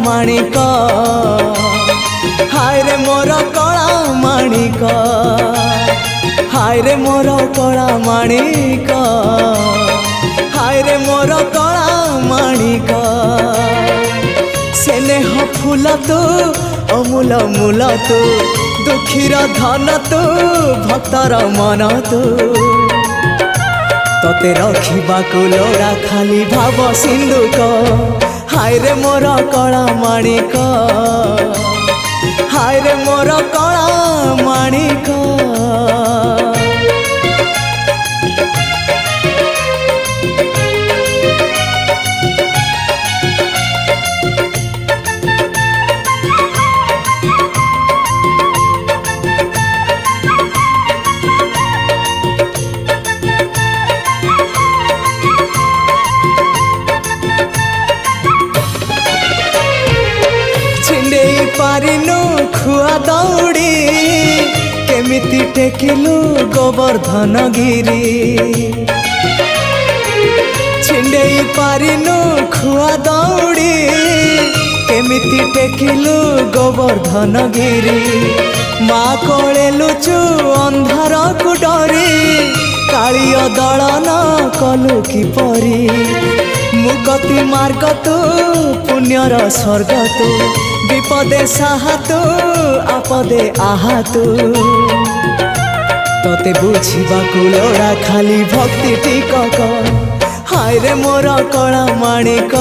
माणिक हाय रे मोर कला माणिक हाय रे मोर कला माणिक हाय रे मोर कला माणिक स्नेह फूल तू अमूल मूल तू दुखीर धन तू भक्तर मन तू तोते रखिबाकु लोड़ा खाली भाव सिंधुक हाय रे मोर कला माणिक हाय रे मोर कला माणिक पारिनु खुआ दौड़ी केमिति टेकिलु गोवर्धन गिरी छिंडेई पारिनु खुआ दौड़ी केमिति टेकिलु गोवर्धन गिरी माँ कोले लुचु अंधार को डरी कालिय दलन कलु कि परी मुक्ति मार्ग तू पुण्यर स्वर्ग तू विपदे साहा तू आपदे आहा तू तोते बुझिबाकु लोड़ा खाली भक्ति टिकक हाय रे मोर कला माणिक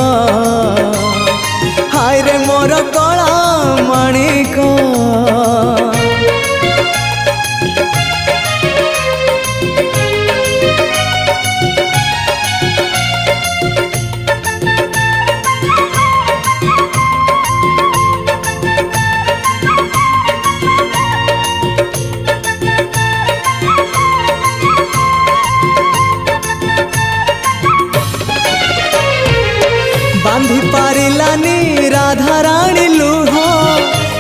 हाय रे मोर कला माणिक बांधी पारिलानी राधा रानी लुह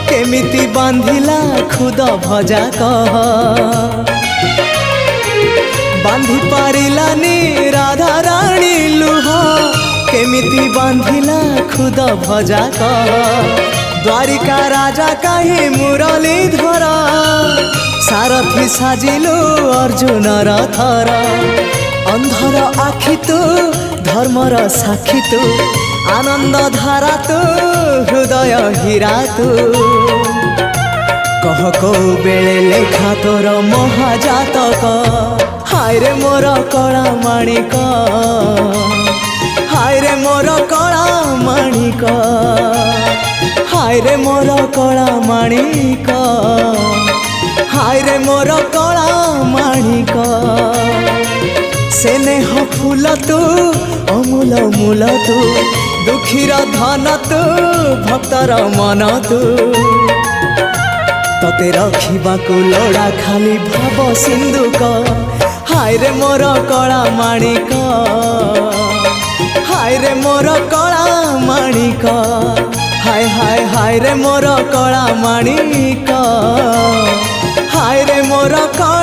केमिति बांधिला खुद भजा कह बांधी पारिलानी राधा रानी लुह केमिति बांधिला खुद भजा कह द्वारिका राजा कहीं मुरली धर सारथी साजिलु अर्जुन रथर अंधर आखि तू धर्मर साक्षी तू आनंद धारा तू हृदय हीरा तू कह को बेले लेखा तोर महाजातक हाय रे मोर कला माणिक हाय रे मोर कला माणिक हाय रे मोर कला माणिक हाय रे मोर कला माणिक स्नेह फूल तू अमूल मूल तू दुखीर धन तू भक्तर मन तू तोते रखिबाकु लोड़ा खाली भाव सिंधुक हाय रे मोर कला माणिक हाय रे मोर कला माणिक हाय हाय हाय रे मोर कला माणिक हाय रे मोर कला